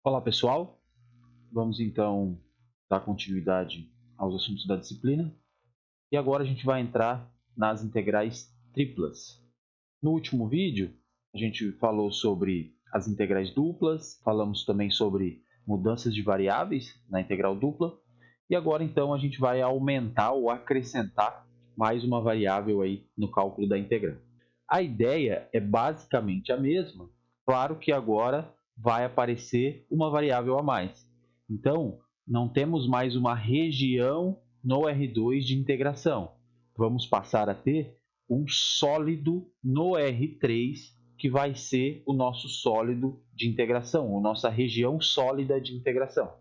Olá pessoal, vamos então dar continuidade aos assuntos da disciplina e agora a gente vai entrar nas integrais triplas. No último vídeo a gente falou sobre as integrais duplas, falamos também sobre mudanças de variáveis na integral dupla e agora então a gente vai aumentar ou acrescentar mais uma variável aí no cálculo da integral. A ideia é basicamente a mesma, claro que agora vai aparecer uma variável a mais. Então, não temos mais uma região no R2 de integração. Vamos passar a ter um sólido no R3, que vai ser o nosso sólido de integração, a nossa região sólida de integração.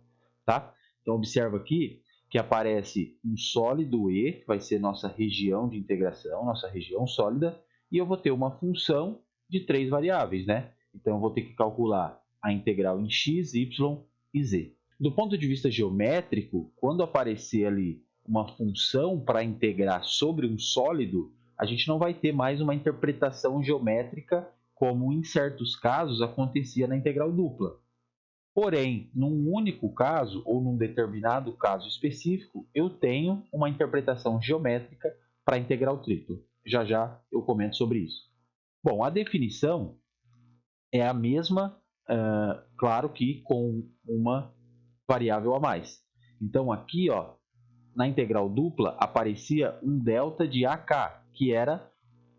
Tá? Então, observa aqui que aparece um sólido E, que vai ser nossa região de integração, nossa região sólida, e eu vou ter uma função de três variáveis, né? Então, eu vou ter que calcular a integral em x, y e z. Do ponto de vista geométrico, quando aparecer ali uma função para integrar sobre um sólido, a gente não vai ter mais uma interpretação geométrica como em certos casos acontecia na integral dupla. Porém, num único caso ou num determinado caso específico, eu tenho uma interpretação geométrica para a integral tripla. Já já eu comento sobre isso. Bom, a definição é a mesma, claro que com uma variável a mais. Então, aqui, ó, na integral dupla, aparecia um delta de AK, que era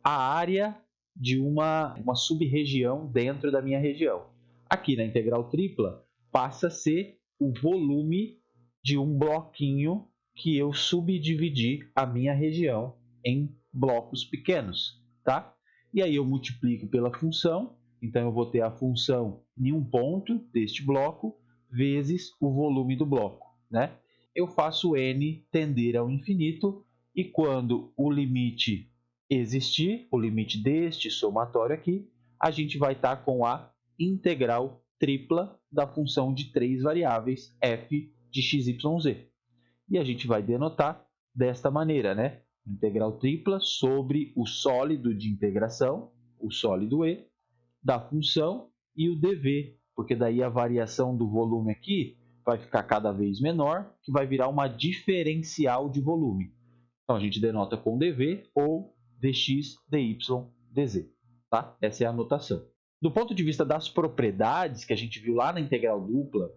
a área de uma sub-região dentro da minha região. Aqui na integral tripla, passa a ser o volume de um bloquinho que eu subdividi a minha região em blocos pequenos, tá? E aí eu multiplico pela função, então eu vou ter a função em um ponto deste bloco vezes o volume do bloco, né? Eu faço n tender ao infinito e quando o limite existir, o limite deste somatório aqui, a gente vai estar com a integral tripla da função de três variáveis f de x, y, z. E a gente vai denotar desta maneira, né? Integral tripla sobre o sólido de integração, o sólido E, da função e o dv, porque daí a variação do volume aqui vai ficar cada vez menor, que vai virar uma diferencial de volume. Então, a gente denota com dv ou dx, dy, dz. Tá? Essa é a notação. Do ponto de vista das propriedades que a gente viu lá na integral dupla,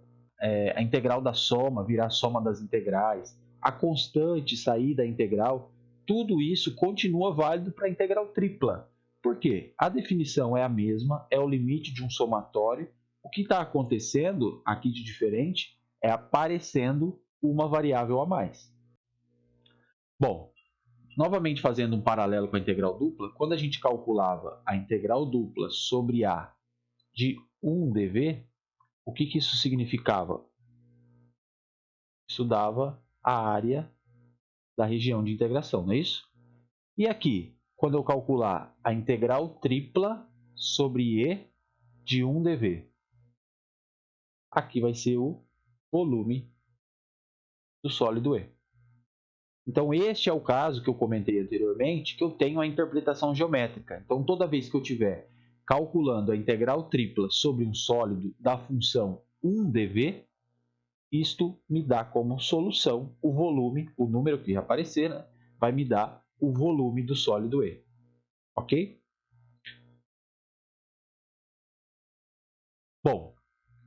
a integral da soma virar a soma das integrais, a constante sair da integral, tudo isso continua válido para a integral tripla. Por quê? A definição é a mesma, é o limite de um somatório. O que está acontecendo aqui de diferente é aparecendo uma variável a mais. Bom, novamente fazendo um paralelo com a integral dupla, quando a gente calculava a integral dupla sobre A de 1 dv, o que isso significava? Isso dava a área da região de integração, não é isso? E aqui, quando eu calcular a integral tripla sobre E de 1 dv, aqui vai ser o volume do sólido E. Então, este é o caso que eu comentei anteriormente, que eu tenho a interpretação geométrica. Então, toda vez que eu estiver calculando a integral tripla sobre um sólido da função 1 dv, isto me dá como solução o volume, o número que aparecer, né, vai me dar o volume do sólido E. Ok? Bom,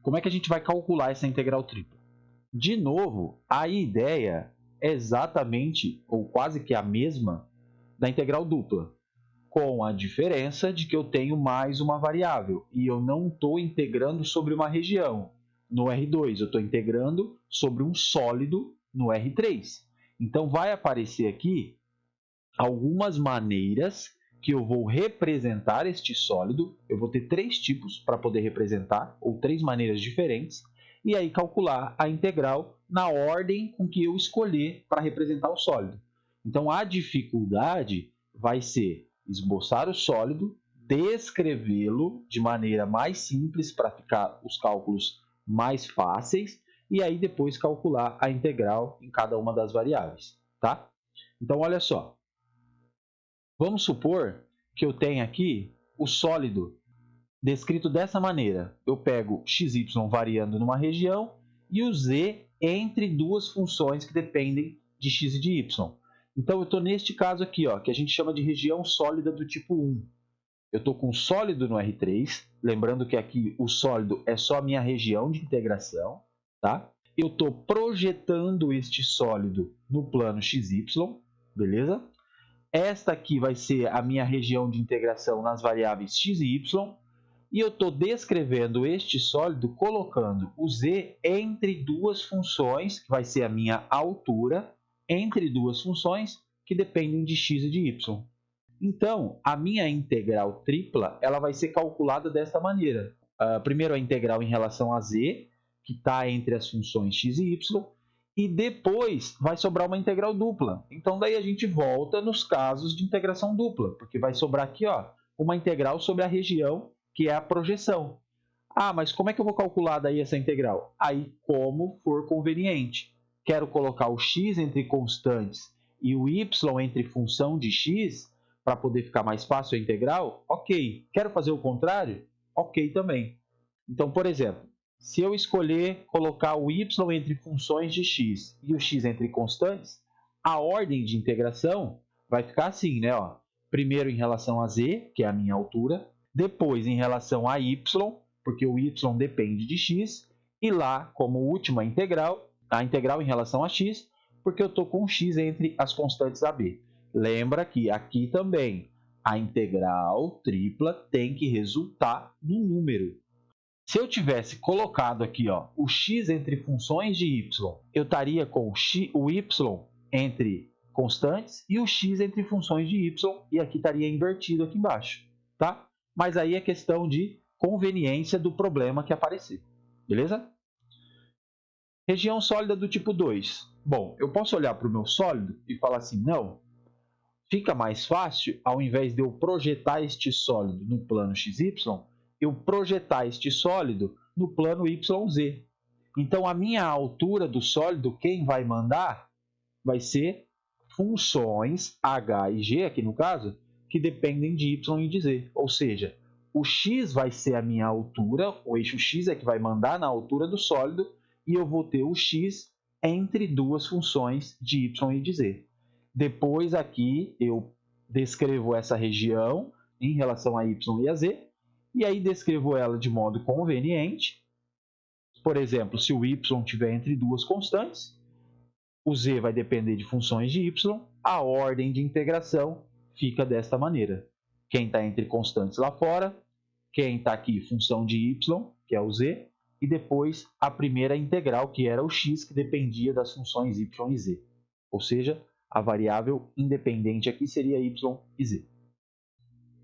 como é que a gente vai calcular essa integral tripla? De novo, a ideia é exatamente, ou quase que a mesma, da integral dupla, com a diferença de que eu tenho mais uma variável e eu não estou integrando sobre uma região no R2, eu estou integrando sobre um sólido no R3. Então, vai aparecer aqui algumas maneiras que eu vou representar este sólido. Eu vou ter três tipos para poder representar, ou três maneiras diferentes, e aí calcular a integral na ordem com que eu escolher para representar o sólido. Então, a dificuldade vai ser esboçar o sólido, descrevê-lo de maneira mais simples para ficar os cálculos mais fáceis, e aí depois calcular a integral em cada uma das variáveis. Tá? Então, olha só. Vamos supor que eu tenha aqui o sólido descrito dessa maneira. Eu pego xy variando numa região e o z entre duas funções que dependem de x e de y. Então, eu estou neste caso aqui, ó, que a gente chama de região sólida do tipo 1. Eu estou com sólido no R3, lembrando que aqui o sólido é só a minha região de integração, tá? Eu estou projetando este sólido no plano XY, beleza? Esta aqui vai ser a minha região de integração nas variáveis x e y, e eu estou descrevendo este sólido colocando o z entre duas funções, que vai ser a minha altura, entre duas funções que dependem de x e de y. Então, a minha integral tripla ela vai ser calculada desta maneira. Primeiro, a integral em relação a z, que está entre as funções x e y, e depois vai sobrar uma integral dupla. Então, daí a gente volta nos casos de integração dupla, porque vai sobrar aqui ó, uma integral sobre a região, que é a projeção. Ah, mas como é que eu vou calcular daí essa integral? Aí, como for conveniente. Quero colocar o x entre constantes e o y entre função de x, para poder ficar mais fácil a integral? Ok. Quero fazer o contrário? Ok também. Então, por exemplo, se eu escolher colocar o y entre funções de x e o x entre constantes, a ordem de integração vai ficar assim, né? Ó. Primeiro em relação a z, que é a minha altura, depois em relação a y, porque o y depende de x, e lá, como última integral, a integral em relação a x, porque eu estou com x entre as constantes AB. Lembra que aqui também a integral tripla tem que resultar no número. Se eu tivesse colocado aqui ó, o x entre funções de y, eu estaria com o y entre constantes e o x entre funções de y, e aqui estaria invertido aqui embaixo, tá? Mas aí é questão de conveniência do problema que aparecer, beleza? Região sólida do tipo 2. Bom, eu posso olhar para o meu sólido e falar assim, não, fica mais fácil, ao invés de eu projetar este sólido no plano XY, eu projetar este sólido no plano YZ. Então, a minha altura do sólido, quem vai mandar vai ser funções h e g, aqui no caso, que dependem de y e de z. Ou seja, o x vai ser a minha altura, o eixo x é que vai mandar na altura do sólido, e eu vou ter o x entre duas funções de y e de z. Depois aqui eu descrevo essa região em relação a y e a z, e aí descrevo ela de modo conveniente. Por exemplo, se o y estiver entre duas constantes, o z vai depender de funções de y, a ordem de integração fica desta maneira. Quem está entre constantes lá fora, quem está aqui função de y, que é o z, e depois a primeira integral, que era o x, que dependia das funções y e z. Ou seja, a variável independente aqui seria y e z.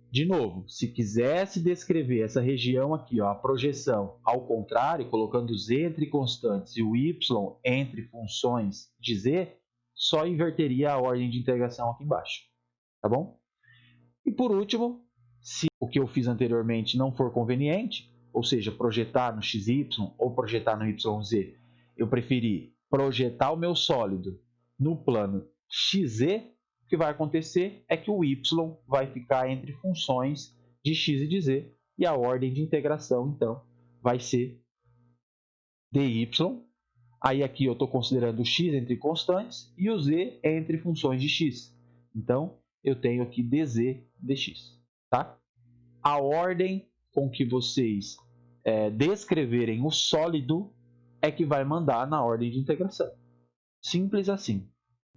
De novo, se quisesse descrever essa região aqui, ó, a projeção ao contrário, colocando z entre constantes e o y entre funções de z, só inverteria a ordem de integração aqui embaixo, tá bom? E por último, se o que eu fiz anteriormente não for conveniente, ou seja, projetar no xy ou projetar no yz, eu preferi projetar o meu sólido no plano xz, o que vai acontecer é que o y vai ficar entre funções de x e de z, e a ordem de integração, então, vai ser dy. Aí aqui eu estou considerando o x entre constantes e o z entre funções de x. Então, eu tenho aqui dz dx. Tá? A ordem com que vocês descreverem o sólido é que vai mandar na ordem de integração. Simples assim.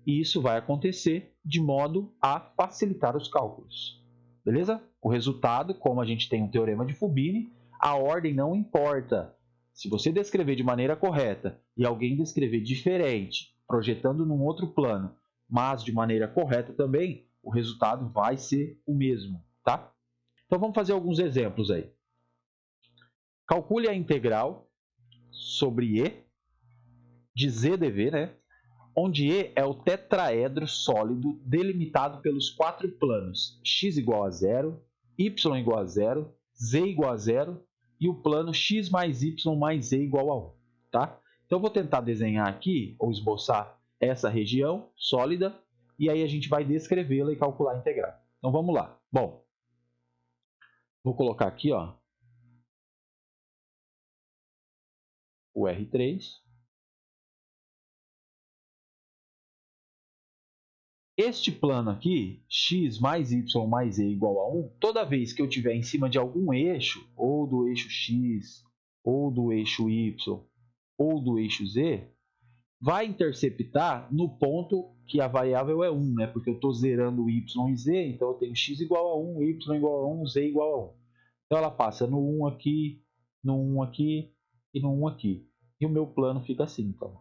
E isso vai acontecer de modo a facilitar os cálculos. Beleza? O resultado, como a gente tem um teorema de Fubini, a ordem não importa. Se você descrever de maneira correta e alguém descrever diferente, projetando num outro plano, mas de maneira correta também, o resultado vai ser o mesmo, tá? Então vamos fazer alguns exemplos aí. Calcule a integral sobre E de z dv, né? Onde E é o tetraedro sólido delimitado pelos quatro planos x igual a zero, y igual a zero, z igual a zero e o plano x mais y mais z igual a 1. Tá? Então, eu vou tentar desenhar aqui, ou esboçar essa região sólida, e aí a gente vai descrevê-la e calcular a integral. Então, vamos lá. Bom, vou colocar aqui, ó, o R3. Este plano aqui, x mais y mais z igual a 1, toda vez que eu estiver em cima de algum eixo, ou do eixo x, ou do eixo y, ou do eixo z, vai interceptar no ponto que a variável é 1, né? Porque eu estou zerando y e z, então eu tenho x igual a 1, y igual a 1, z igual a 1. Então ela passa no 1 aqui, no 1 aqui e no 1 aqui. E o meu plano fica assim, então.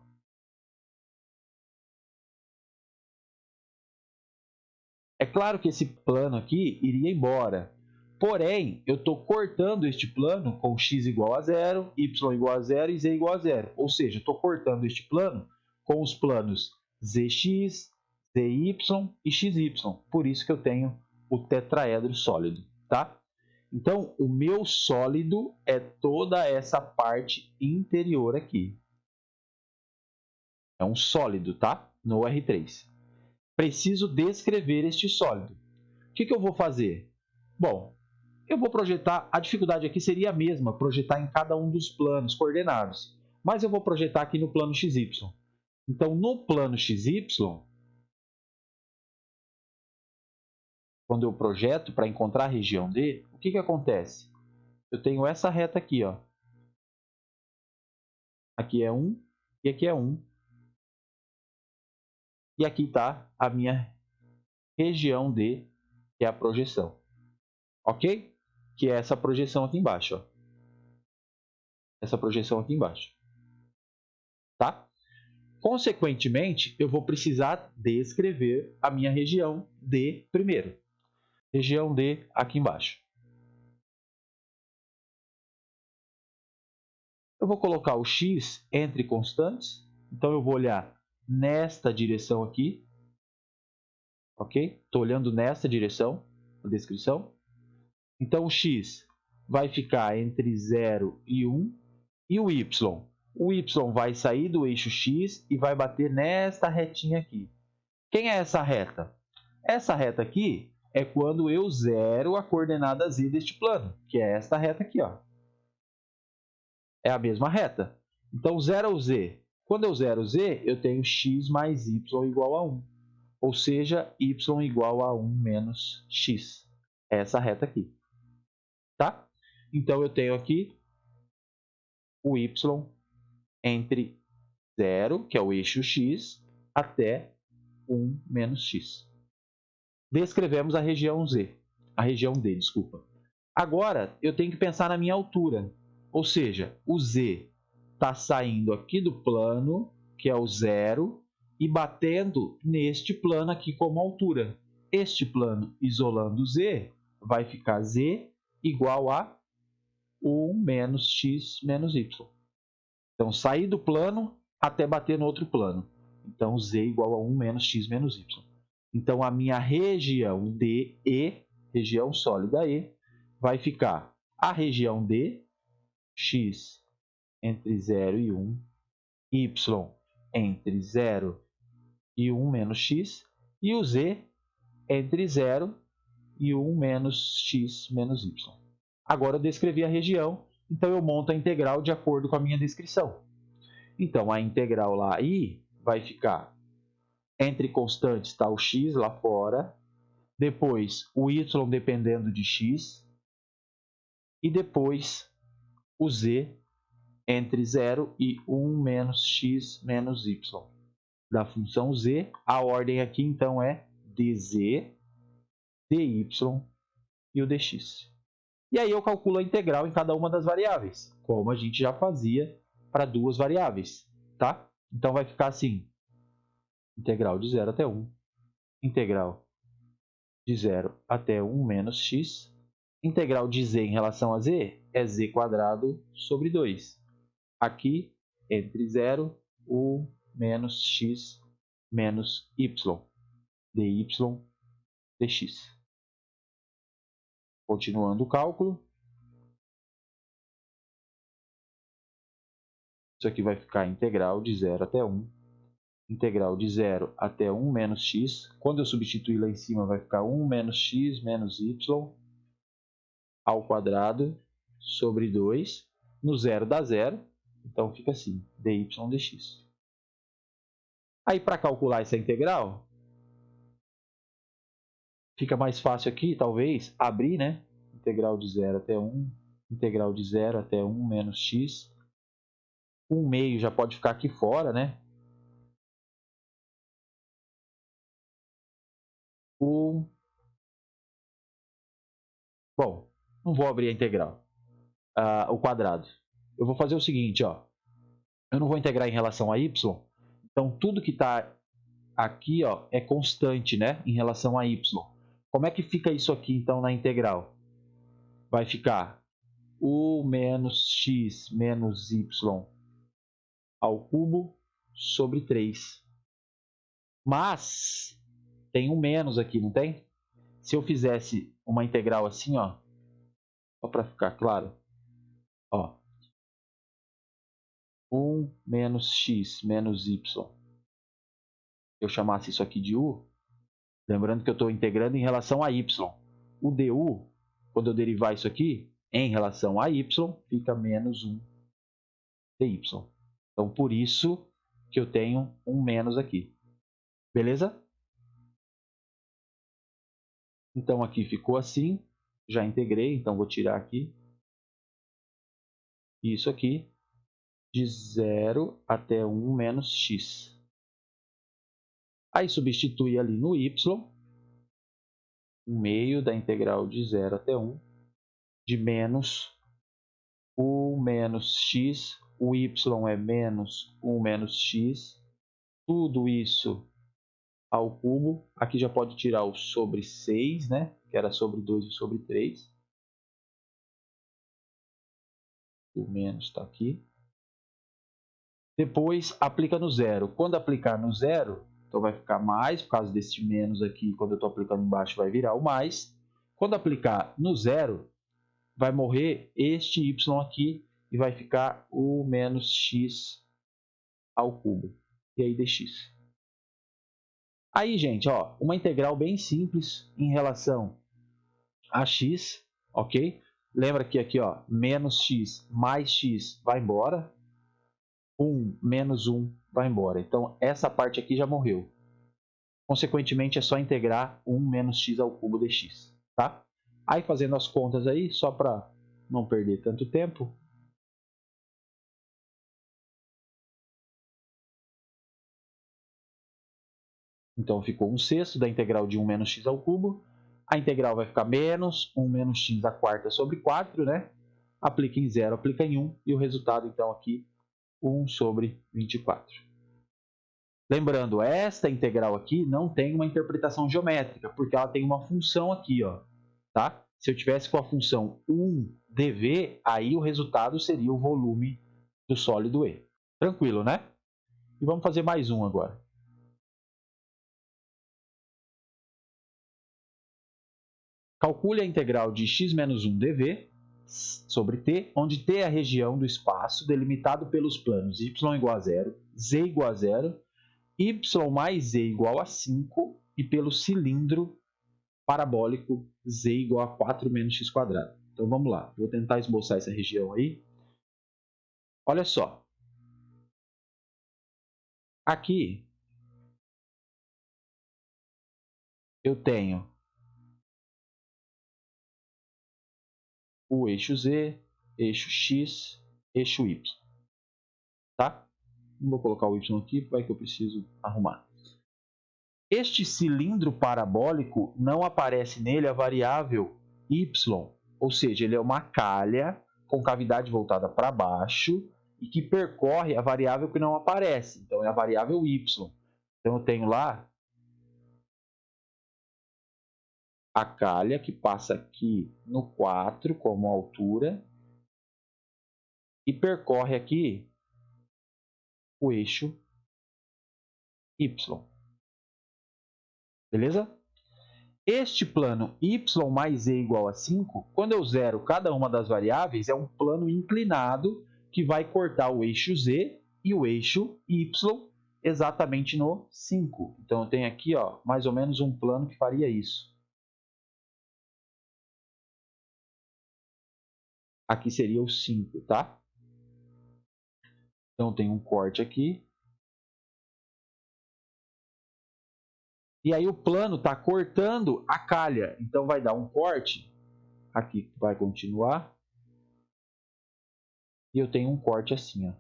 É claro que esse plano aqui iria embora. Porém, eu estou cortando este plano com x igual a 0, y igual a 0 e z igual a 0. Ou seja, estou cortando este plano com os planos zx, zy e xy. Por isso que eu tenho o tetraedro sólido. Tá? Então, o meu sólido é toda essa parte interior aqui. É um sólido, tá? No R3. Preciso descrever este sólido. O que eu vou fazer? Bom, eu vou projetar, a dificuldade aqui seria a mesma, projetar em cada um dos planos coordenados. Mas eu vou projetar aqui no plano XY. Então, no plano XY, quando eu projeto para encontrar a região D, o que acontece? Eu tenho essa reta aqui, ó. Aqui é 1 e aqui é 1. E aqui está a minha região D, que é a projeção. Ok? Que é essa projeção aqui embaixo. Ó. Essa projeção aqui embaixo. Tá? Consequentemente, eu vou precisar descrever a minha região D primeiro. Região D aqui embaixo. Eu vou colocar o x entre constantes. Então, eu vou olhar nesta direção aqui. Ok? Estou olhando nessa direção, na descrição. Então, o x vai ficar entre 0 e 1. E o y? O y vai sair do eixo x e vai bater nesta retinha aqui. Quem é essa reta? Essa reta aqui é quando eu zero a coordenada z deste plano, que é esta reta aqui. Ó. É a mesma reta. Então, zero z. Quando eu zero z, eu tenho x mais y igual a 1. Ou seja, y igual a 1 menos x. É essa reta aqui. Tá? Então, eu tenho aqui o y entre 0, que é o eixo x, até 1 menos x. Descrevemos a região Z, a região D, desculpa. Agora, eu tenho que pensar na minha altura, ou seja, o Z está saindo aqui do plano, que é o 0, e batendo neste plano aqui como altura. Este plano isolando Z vai ficar Z igual a 1 menos x menos y. Então, sair do plano até bater no outro plano. Então, z igual a 1 menos x menos y. Então, a minha região DE, região sólida E, vai ficar a região D, x entre 0 e 1, y entre 0 e 1 menos x, e o z entre 0 e 1 menos x menos y. Agora, eu descrevi a região, então eu monto a integral de acordo com a minha descrição. Então, a integral lá I vai ficar entre constantes, está o x lá fora, depois o y dependendo de x, e depois o z entre 0 e 1 menos x menos y. Da função z, a ordem aqui então é dz, dy e o dx. E aí eu calculo a integral em cada uma das variáveis, como a gente já fazia para duas variáveis. Tá? Então vai ficar assim, integral de 0 até 1, integral de 0 até 1 menos x, integral de z em relação a z é z² sobre 2. Aqui, entre 0, 1 menos x menos y, dy dx. Continuando o cálculo, isso aqui vai ficar integral de 0 até 1, integral de 0 até 1 menos x. Quando eu substituir lá em cima, vai ficar 1 menos x menos y ao quadrado sobre 2. No 0 dá 0. Então fica assim, dy dx. Aí para calcular essa integral, fica mais fácil aqui, talvez, abrir, né? Integral de 0 até 1, integral de 0 até 1 menos x. 1 meio já pode ficar aqui fora, né? Bom, não vou abrir a integral, o quadrado. Eu vou fazer o seguinte, ó. Eu não vou integrar em relação a y, então tudo que está aqui, ó, é constante, né, em relação a y. Como é que fica isso aqui, então, na integral? Vai ficar u menos x menos y ao cubo sobre 3. Mas tem um menos aqui, não tem? Se eu fizesse uma integral assim, ó, só para ficar claro, ó, 1 menos x menos y, eu chamasse isso aqui de u, lembrando que eu estou integrando em relação a y. O du, quando eu derivar isso aqui, em relação a y, fica menos 1 dy. Então, por isso que eu tenho um menos aqui. Beleza? Então, aqui ficou assim. Já integrei, então vou tirar aqui. Isso aqui, de 0 até 1 menos x. Aí, substitui ali no y, 1 meio da integral de 0 até 1, de menos u menos x, o y é menos 1 menos x, tudo isso ao cubo. Aqui já pode tirar o sobre 6, né? Que era sobre 2 e sobre 3. O menos está aqui. Depois, aplica no zero. Quando aplicar no zero, então vai ficar mais, por causa desse menos aqui, quando eu estou aplicando embaixo, vai virar o mais. Quando aplicar no zero, vai morrer este y aqui e vai ficar o menos x ao cubo. E aí dx. Aí, gente, ó, uma integral bem simples em relação a x, ok? Lembra que aqui, ó, menos x mais x vai embora. 1 menos 1 vai embora. Então, essa parte aqui já morreu. Consequentemente, é só integrar 1 menos x ao cubo dx. Tá? Aí, fazendo as contas aí, só para não perder tanto tempo. Então, ficou 1/6 da integral de 1 menos x ao cubo. A integral vai ficar menos 1 menos x à quarta sobre 4, né? Aplica em 0, aplica em 1, e o resultado, então, aqui, 1 sobre 24. Lembrando, esta integral aqui não tem uma interpretação geométrica, porque ela tem uma função aqui, ó, tá? Se eu tivesse com a função 1dv, aí o resultado seria o volume do sólido E. Tranquilo, né? E vamos fazer mais um agora. Calcule a integral de x menos 1 dv sobre t, onde t é a região do espaço delimitado pelos planos y igual a 0, z igual a 0, y mais z igual a 5 e pelo cilindro parabólico z igual a 4 menos x quadrado. Então vamos lá, vou tentar esboçar essa região aí. Olha só, aqui eu tenho o eixo z, eixo x, eixo y, tá? Não vou colocar o y aqui, vai que eu preciso arrumar. Este cilindro parabólico não aparece nele a variável y, ou seja, ele é uma calha com cavidade voltada para baixo e que percorre a variável que não aparece, então é a variável y. Então eu tenho lá a calha que passa aqui no 4 como altura e percorre aqui o eixo y. Beleza? Este plano y mais z igual a 5, quando eu zero cada uma das variáveis, é um plano inclinado que vai cortar o eixo z e o eixo y exatamente no 5. Então, eu tenho aqui, ó, mais ou menos um plano que faria isso. Aqui seria o 5, tá? Então tem um corte aqui. E aí o plano está cortando a calha. Então vai dar um corte. Aqui vai continuar. E eu tenho um corte assim, ó.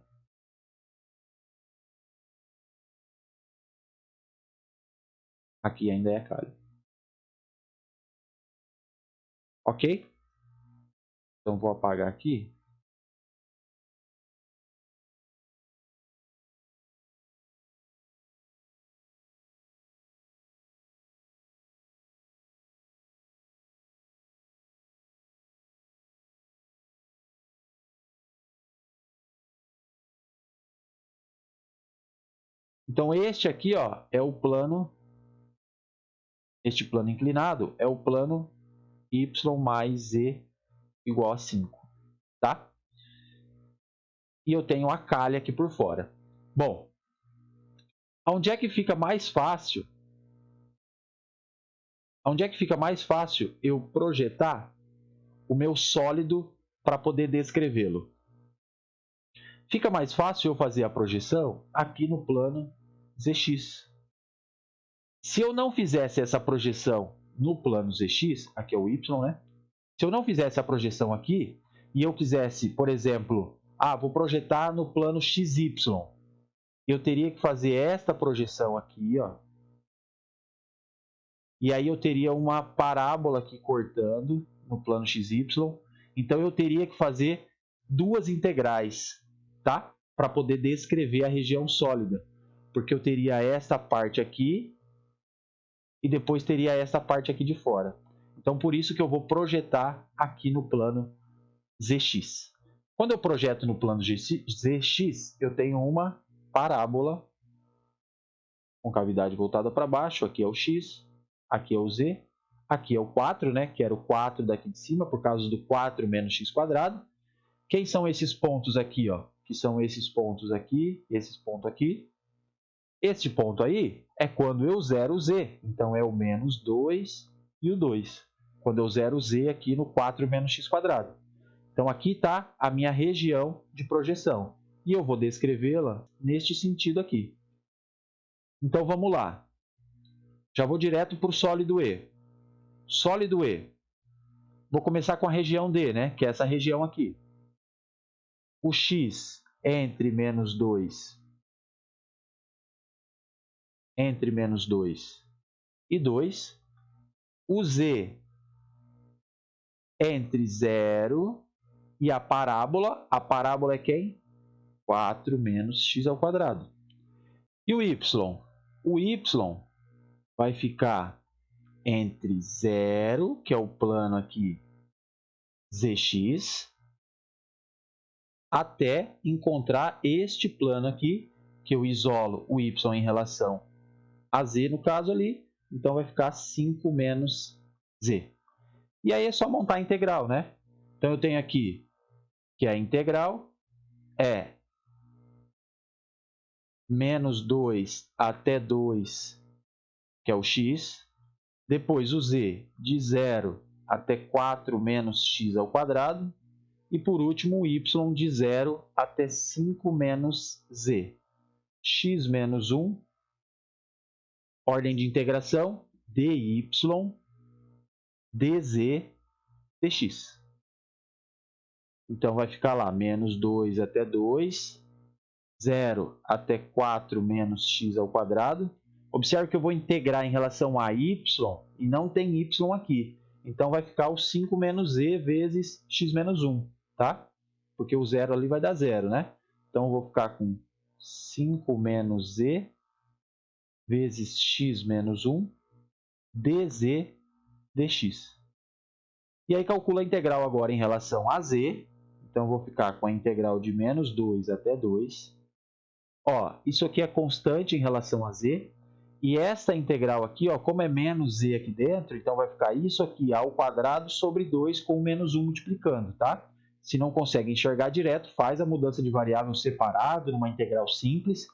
Aqui ainda é a calha. Ok? Então vou apagar aqui. Então este aqui, ó, é o plano. Este plano inclinado é o plano y mais z igual a 5, tá? E eu tenho a calha aqui por fora. Bom, onde é que fica mais fácil? Onde é que fica mais fácil eu projetar o meu sólido para poder descrevê-lo? Fica mais fácil eu fazer a projeção aqui no plano ZX. Se eu não fizesse essa projeção no plano ZX, aqui é o Y, né? Se eu não fizesse a projeção aqui e eu quisesse, por exemplo, vou projetar no plano XY, eu teria que fazer esta projeção aqui, ó. E aí eu teria uma parábola aqui cortando no plano XY. Então eu teria que fazer duas integrais, tá? Para poder descrever a região sólida. Porque eu teria esta parte aqui e depois teria esta parte aqui de fora. Então por isso que eu vou projetar aqui no plano ZX. Quando eu projeto no plano ZX, eu tenho uma parábola com cavidade voltada para baixo. Aqui é o X, aqui é o Z, aqui é o 4, né, que era o 4 daqui de cima, por causa do 4 menos x². Quem são esses pontos aqui? Ó? Que são esses pontos aqui, esses pontos aqui. Este ponto aí é quando eu zero o Z, então é o menos 2 e o 2. Quando eu zero o Z aqui no 4 menos x². Então aqui está a minha região de projeção. E eu vou descrevê-la neste sentido aqui. Então vamos lá. Já vou direto para o sólido E. Sólido E. Vou começar com a região D, né? Que é essa região aqui. O x entre menos 2 e 2. O z entre 0 e a parábola. A parábola é quem? 4 menos x². E o y? O y vai ficar entre 0, que é o plano aqui zx, até encontrar este plano aqui, que eu isolo o y em relação a z no caso ali, então vai ficar 5 menos z. E aí é só montar a integral, né? Então eu tenho aqui que a integral é menos 2 até 2, que é o x, depois o z de 0 até 4 menos x², e por último o y de 0 até 5 menos z. X menos 1, ordem de integração, dy dz dx. Então vai ficar lá, menos 2 até 2, 0 até 4 menos x². Observe que eu vou integrar em relação a y e não tem y aqui. Então vai ficar o 5 menos z vezes x menos 1, tá? Porque o 0 ali vai dar 0, né? Então eu vou ficar com 5 menos z vezes x menos 1 dz dx. E aí calcula a integral agora em relação a z. Então eu vou ficar com a integral de menos 2 até 2. Ó, isso aqui é constante em relação a z. E essa integral aqui, ó, como é menos z aqui dentro, então vai ficar isso aqui ao quadrado sobre 2 com o menos 1 multiplicando, tá? Se não consegue enxergar direto, faz a mudança de variável separado, numa integral simples.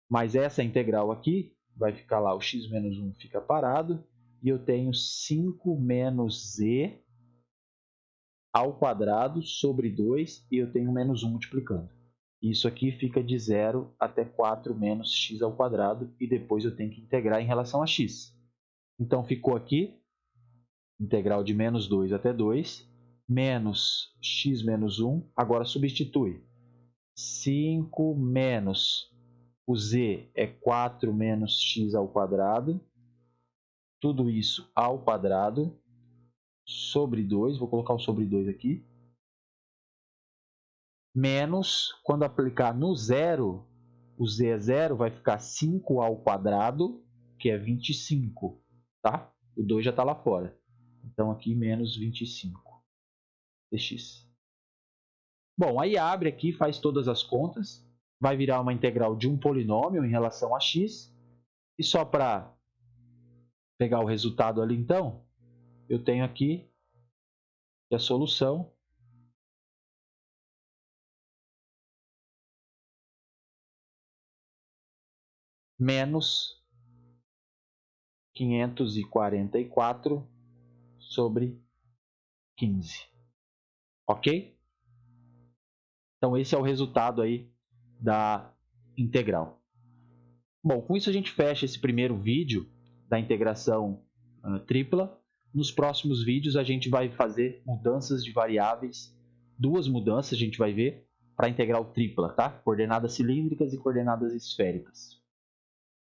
Mas essa integral aqui, vai ficar lá, o x menos 1 fica parado. E eu tenho 5 menos z ao quadrado sobre 2 e eu tenho menos 1 multiplicando. Isso aqui fica de 0 até 4 menos x ao quadrado e depois eu tenho que integrar em relação a x. Então ficou aqui, integral de menos 2 até 2, menos x menos 1. Agora substitui. 5 menos o z é 4 menos x ao quadrado. Tudo isso ao quadrado sobre 2. Vou colocar o sobre 2 aqui. Menos, quando aplicar no zero, o z é zero, vai ficar 5 ao quadrado, que é 25. Tá? O 2 já está lá fora. Então, aqui menos 25 dx. Bom, aí abre aqui, faz todas as contas. Vai virar uma integral de um polinômio em relação a x. E só para pegar o resultado ali, então, eu tenho aqui a solução. Menos 544 sobre 15. Ok? Então, esse é o resultado aí da integral. Bom, com isso a gente fecha esse primeiro vídeo da integração tripla. Nos próximos vídeos a gente vai fazer mudanças de variáveis, duas mudanças a gente vai ver para a integral tripla, tá? Coordenadas cilíndricas e coordenadas esféricas.